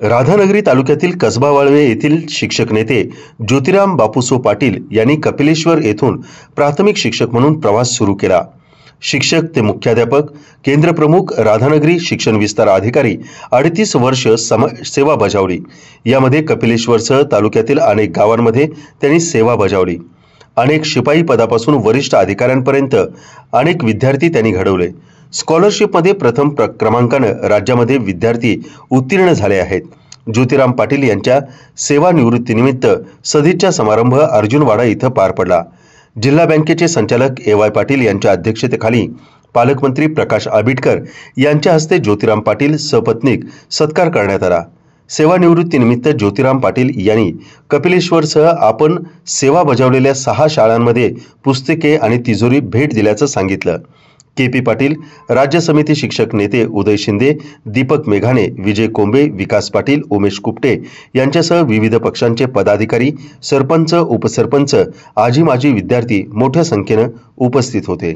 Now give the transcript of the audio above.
राधानगरी तालुक्यातील कसबा वाळवे येथील शिक्षक नेते ज्योतिराम बापूसो पाटील यांनी कपिलेश्वर येथून प्राथमिक शिक्षक म्हणून प्रवास सुरू केला। शिक्षक ते मुख्याध्यापक, केंद्र प्रमुख, राधानगरी शिक्षण विस्तार अधिकारी 38 वर्ष सेवा बजावली। यामध्ये कपिलेश्वरसह तालुक्यातील अनेक गावांमध्ये त्यांनी सेवा बजावली। अनेक शिपाई पदापासून वरिष्ठ अधिकाऱ्यांपर्यंत अनेक विद्यार्थी त्यांनी घडवले। स्कॉलरशिपमध्ये प्रथम क्रमांकाने राज्यामध्ये विद्यार्थी उत्तीर्ण झाले आहेत। ज्योतिराम पाटील यांच्या सेवानिवृत्तीनिमित्त सदिच्छा समारंभ अर्जुनवाडा इथं पार पडला। जिल्हा बँकेचे संचालक ए.वाय. पाटील यांच्या अध्यक्षतेखाली पालकमंत्री प्रकाश आंबेडकर यांच्या हस्ते ज्योतिराम पाटील सपत्नीक सत्कार करण्यात आला। सेवानिवृत्तीनिमित्त ज्योतिराम पाटील यांनी कपिलेश्वरसह आपण सेवा बजावलेल्या 6 शाळांमध्ये पुस्तके आणि तिजोरी भेट दिल्याचं सांगितलं। के.पी. पाटील, राज्य समिती शिक्षक नेते उदय शिंदे, दीपक मेघाने, विजय कोंबे, विकास पाटील, उमेश कुपटे यांच्यासह विविध पक्षांचे पदाधिकारी, सरपंच, उपसरपंच, आजी माजी विद्यार्थी मोठ्या संख्येने उपस्थित होते।